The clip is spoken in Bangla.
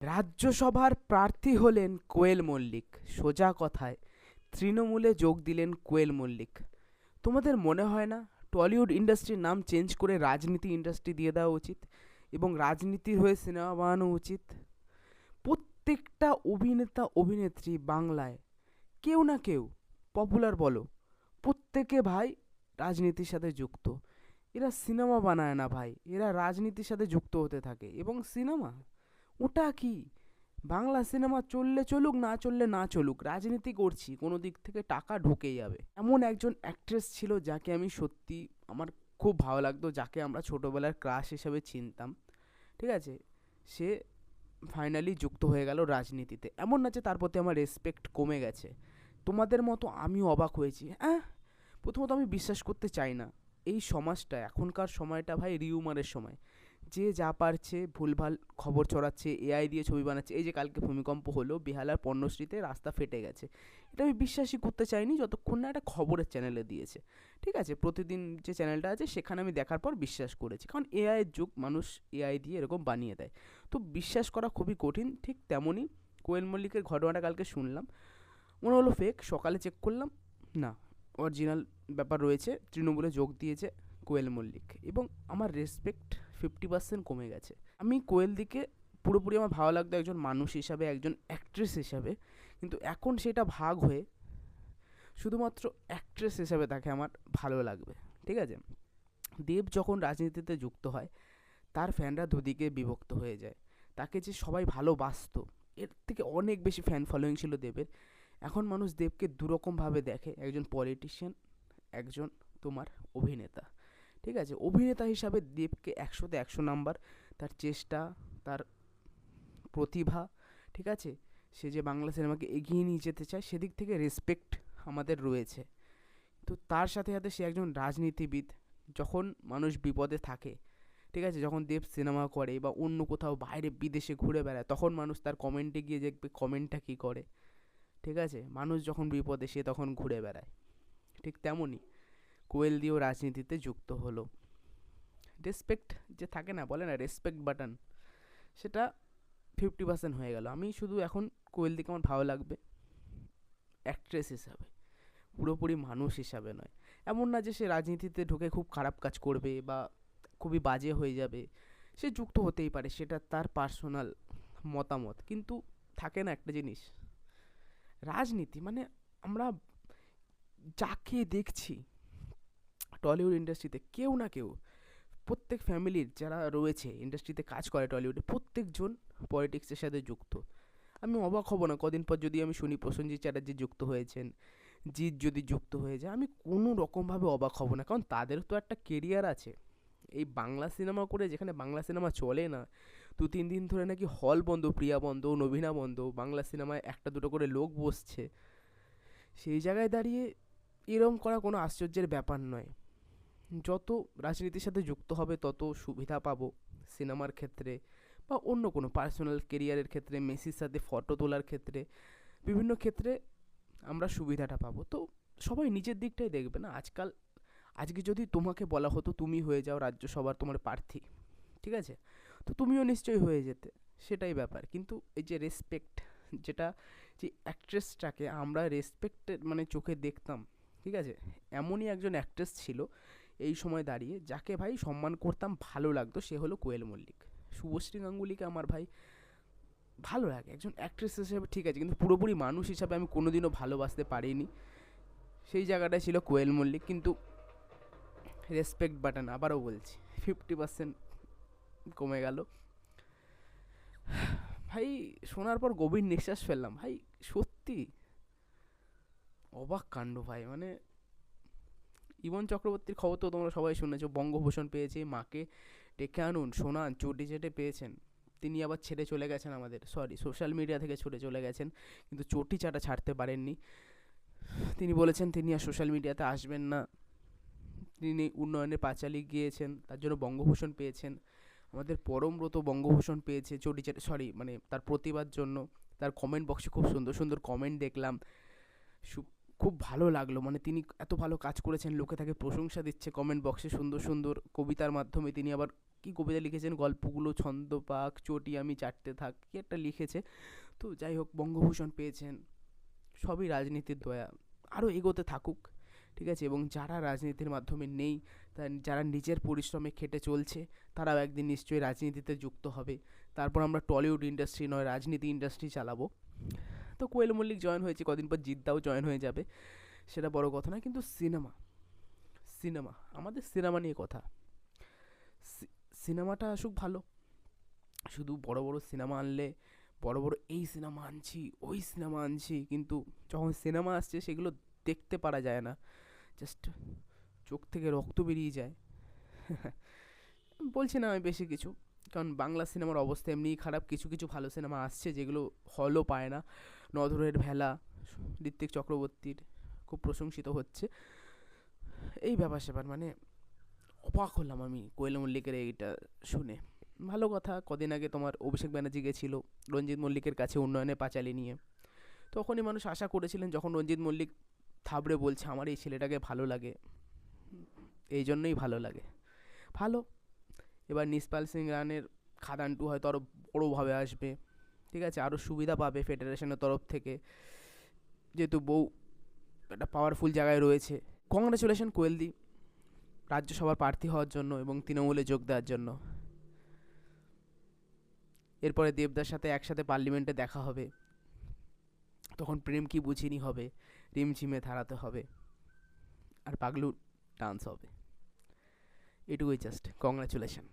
রাজ্যসভার প্রার্থী হলেন কোয়েল মল্লিক। সোজা কথায় তৃণমূলে যোগ দিলেন কোয়েল মল্লিক। তোমাদের মনে হয় না টলিউড ইন্ডাস্ট্রির নাম চেঞ্জ করে রাজনীতি ইন্ডাস্ট্রি দিয়ে দেওয়া উচিত এবং রাজনীতির হয়ে সিনেমা বানানো উচিত? প্রত্যেকটা অভিনেতা অভিনেত্রী বাংলায় কেউ না কেউ, পপুলার বলো, প্রত্যেকে ভাই রাজনীতির সাথে যুক্ত। এরা সিনেমা বানায় না ভাই, এরা রাজনীতির সাথে যুক্ত হতে থাকে। এবং সিনেমা ওটা কি, বাংলা সিনেমা চললে চলুক, না চললে না চলুক, রাজনীতি করছি, কোনো দিক থেকে টাকা ঢুকে যাবে। এমন একজন অ্যাক্ট্রেস ছিল যাকে আমি সত্যি আমার খুব ভালো লাগতো, যাকে আমরা ছোটোবেলার ক্রাশ হিসেবে চিনতাম। ঠিক আছে, সে ফাইনালি যুক্ত হয়ে গেল রাজনীতিতে। এমন না যে তার প্রতি আমার রেসপেক্ট কমে গেছে, তোমাদের মতো আমিও অবাক হয়েছি। প্রথমত আমি বিশ্বাস করতে চাই না এই সমাজটা, এখনকার সময়টা ভাই রিউমারের সময়। যে যা পারছে ভুলভাল খবর ছড়াচ্ছে, এআই দিয়ে ছবি বানাচ্ছে। এই যে কালকে ভূমিকম্প হলো, বেহালার পণ্যশ্রীতে রাস্তা ফেটে গেছে, এটা আমি বিশ্বাসই করতে চাইনি যতক্ষণ না একটা খবরের চ্যানেলে দিয়েছে। ঠিক আছে, প্রতিদিন যে চ্যানেলটা আছে সেখানে আমি দেখার পর বিশ্বাস করেছি, কারণ এআইয়ের যুগ, মানুষ এআই দিয়ে এরকম বানিয়ে দেয়, তো বিশ্বাস করা খুবই কঠিন। ঠিক তেমনই কোয়েল মল্লিকের ঘটনাটা কালকে শুনলাম, মনে হলো ফেক। সকালে চেক করলাম, না, অরিজিনাল ব্যাপার রয়েছে, তৃণমূলে যোগ দিয়েছে কোয়েল মল্লিক। এবং আমার রেসপেক্ট 50% কমে গেছে। আমি কোয়েল দিকে পুরোপুরি আমার ভালো লাগতো একজন মানুষ হিসাবে, একজন অ্যাক্ট্রেস হিসাবে, কিন্তু এখন সেটা ভাগ হয়ে শুধুমাত্র অ্যাক্ট্রেস হিসাবে তাকে আমার ভালো লাগবে। ঠিক আছে, দেব যখন রাজনীতিতে যুক্ত হয় তার ফ্যানরা দুদিকে বিভক্ত হয়ে যায়। তাকে যে সবাই ভালোবাসতো, এর থেকে অনেক বেশি ফ্যান ফলোয়িং ছিল দেবের। এখন মানুষ দেবকে দুরকমভাবে দেখে, একজন পলিটিশিয়ান, একজন তোমার অভিনেতা। ঠিক আছে, অভিনেতা হিসাবে দেবকে 100তে 100 নাম্বার, তার চেষ্টা, তার প্রতিভা, ঠিক আছে, সে যে বাংলা সিনেমাকে এগিয়ে নিয়ে যেতে চায়, সেদিক থেকে রেসপেক্ট আমাদের রয়েছে। তো তার সাথে সাথে সে একজন রাজনীতিবিদ। যখন মানুষ বিপদে থাকে, ঠিক আছে, যখন দেব সিনেমা করে বা অন্য কোথাও বাইরে বিদেশে ঘুরে বেড়ায়, তখন মানুষ তার কমেন্টে গিয়ে দেখবে কমেন্টটা কী করে। ঠিক আছে, মানুষ যখন বিপদে সে তখন ঘুরে বেড়ায়। ঠিক তেমনই কোয়েল দিয়েও রাজনীতিতে যুক্ত হলো। রেসপেক্ট যে থাকে না, বলে না রেসপেক্ট বাটন, সেটা 50% হয়ে গেল। আমি শুধু এখন কোয়েল দিকে আমার ভালো লাগবে অ্যাক্ট্রেস হিসাবে, পুরোপুরি মানুষ হিসাবে নয়। এমন না যে সে রাজনীতিতে ঢুকে খুব খারাপ কাজ করবে বা খুবই বাজে হয়ে যাবে, সে যুক্ত হতেই পারে, সেটা তার পার্সোনাল মতামত। কিন্তু থাকে না একটা জিনিস, রাজনীতি মানে আমরা যাকে দেখছি টলিউড ইন্ডাস্ট্রিতে, কেউ না কেউ, প্রত্যেক ফ্যামিলির যারা রয়েছে ইন্ডাস্ট্রিতে কাজ করে টলিউডে, প্রত্যেকজন পলিটিক্সের সাথে যুক্ত। আমি অবাক হব না কদিন পর যদি আমি শুনি প্রসেনজিৎ চ্যাটার্জি যুক্ত হয়েছেন, জিৎ যদি যুক্ত হয়ে যায়, আমি কোনো রকমভাবে অবাক হব না, কারণ তাদের তো একটা কেরিয়ার আছে। এই বাংলা সিনেমা করে, যেখানে বাংলা সিনেমা চলে না, 2-3 দিন ধরে নাকি হল বন্ধ, প্রিয়া বন্ধ, নবীনা বন্ধ, বাংলা সিনেমায় একটা দুটো করে লোক বসছে, সেই জায়গায় দাঁড়িয়ে এরম করা কোনো আশ্চর্যের ব্যাপার নয়। যত রাজনীতির সাথে যুক্ত হবে তত সুবিধা পাবো সিনেমার ক্ষেত্রে বা অন্য কোনো পার্সোনাল কেরিয়ারের ক্ষেত্রে, মেসির সাথে ফটো তোলার ক্ষেত্রে, বিভিন্ন ক্ষেত্রে আমরা সুবিধাটা পাবো। তো সবাই নিজের দিকটাই দেখবে না আজকাল। আজকে যদি তোমাকে বলা হতো তুমি হয়ে যাও রাজ্যসভার তোমার প্রার্থী, ঠিক আছে, তো তুমিও নিশ্চয়ই হয়ে যেতে, সেটাই ব্যাপার। কিন্তু এই যে রেসপেক্ট, যেটা, যে অ্যাক্ট্রেসটাকে আমরা রেসপেক্টের মানে চোখে দেখতাম, ঠিক আছে, এমনই একজন অ্যাক্ট্রেস ছিল এই সময় দাঁড়িয়ে যাকে ভাই সম্মান করতাম, ভালো লাগতো, সে হলো কোয়েল মল্লিক। শুভশ্রী গাঙ্গুলিকে আমার ভাই ভালো লাগে একজন অ্যাক্ট্রেস হিসেবে, ঠিক আছে, কিন্তু পুরোপুরি মানুষ হিসাবে আমি কোনোদিনও ভালোবাসতে পারিনি। সেই জায়গাটায় ছিল কোয়েল মল্লিক। কিন্তু রেসপেক্ট বাটন আবারও বলছি 50% কমে গেল ভাই। শোনার পর গভীর নিঃশ্বাস ফেললাম ভাই, সত্যি অবাক কাণ্ড ভাই। মানে ইমন চক্রবর্তীর খবর তো তোমরা সবাই শুনেছো, বঙ্গভূষণ পেয়েছে, মাকে ডেকে আনুন, শোনান, চটি চেটে পেয়েছেন। তিনি আবার ছেড়ে চলে গেছেন আমাদের, সরি, সোশ্যাল মিডিয়া থেকে ছুটে চলে গেছেন, কিন্তু চটি চাটা ছাড়তে পারেননি। তিনি বলেছেন তিনি আর সোশ্যাল মিডিয়াতে আসবেন না, তিনি উন্নয়নের পাঁচালী গিয়েছেন, তার জন্য বঙ্গভূষণ পেয়েছেন। আমাদের পরমব্রত বঙ্গভূষণ পেয়েছে চটি চেটে, সরি মানে তার প্রতিবাদ জন্য। তার কমেন্ট বক্সে খুব সুন্দর সুন্দর কমেন্ট দেখলাম, খুব ভালো লাগলো। মানে তিনি এত ভালো কাজ করেছেন, লোকে তাকে প্রশংসা দিচ্ছে কমেন্ট বক্সে, সুন্দর সুন্দর কবিতার মাধ্যমে তিনি আবার কী কবিতা লিখেছেন, গল্পগুলো ছন্দ পাক চটি আমি চাটতে থাক, কী একটা লিখেছে। তো যাই হোক, বঙ্গভূষণ পেয়েছেন, সবই রাজনীতির দয়া, আরও এগোতে থাকুক, ঠিক আছে। এবং যারা রাজনীতির মাধ্যমে নেই, যারা নিজের পরিশ্রমে খেটে চলছে, তারাও একদিন নিশ্চয়ই রাজনীতিতে যুক্ত হবে। তারপর আমরা টলিউড ইন্ডাস্ট্রি নয়, রাজনীতি ইন্ডাস্ট্রি চালাবো। তো কোয়েল মল্লিক জয়েন হয়েছে, কদিন পর জিদ্দাও জয়েন হয়ে যাবে, সেটা বড় কথা না। কিন্তু সিনেমা, সিনেমা আমাদের সিনেমা নিয়ে কথা, সিনেমাটা আসুক ভালো। শুধু বড় বড় সিনেমা আনলে, বড় বড় এই সিনেমা আনছি ওই সিনেমা আনছি, কিন্তু যখন সিনেমা আসছে সেগুলো দেখতে পারা যায় না, জাস্ট চোখ থেকে রক্ত বেরিয়ে যায়। বলছি না আমি বেশি কিছু, কারণ বাংলা সিনেমার অবস্থা এমনিই খারাপ। কিছু কিছু ভালো সিনেমা আসছে যেগুলো হলও পায় না। নধরের ভেলা, ঋত্বিক চক্রবর্তীর, খুব প্রশংসিত হচ্ছে। এই ব্যাপার স্যাপার, মানে অবাক হলাম আমি কোয়েল মল্লিকের এইটা শুনে। ভালো কথা, কদিন আগে তোমার অভিষেক ব্যানার্জি গেছিল রঞ্জিত মল্লিকের কাছে উন্নয়নের পাঁচালী নিয়ে। তখনই মানুষ আশা করেছিলেন, যখন রঞ্জিত মল্লিক থাবড়ে বলছে আমার এই ছেলেটাকে ভালো লাগে, এই জন্যই ভালো লাগে, ভালো। এবার নিসপাল সিং রানের খাদান টু হয়তো আরও বড়োভাবে আসবে, ঠিক আছে, আরও সুবিধা পাবে ফেডারেশনের তরফ থেকে, যেহেতু বউ একটা পাওয়ারফুল জায়গায় রয়েছে। কংগ্রাচুলেশন কোয়েলদি রাজ্যসভার প্রার্থী হওয়ার জন্য এবং তৃণমূলে যোগ দেওয়ার জন্য। এরপরে দেবদার সাথে একসাথে পার্লামেন্টে দেখা হবে, তখন প্রেম কি বুঝিনি হবে, রিমঝিমে ধারাতে হবে, আর পাগলু ডান্স হবে। এটুকুই, জাস্ট কংগ্রাচুলেশন।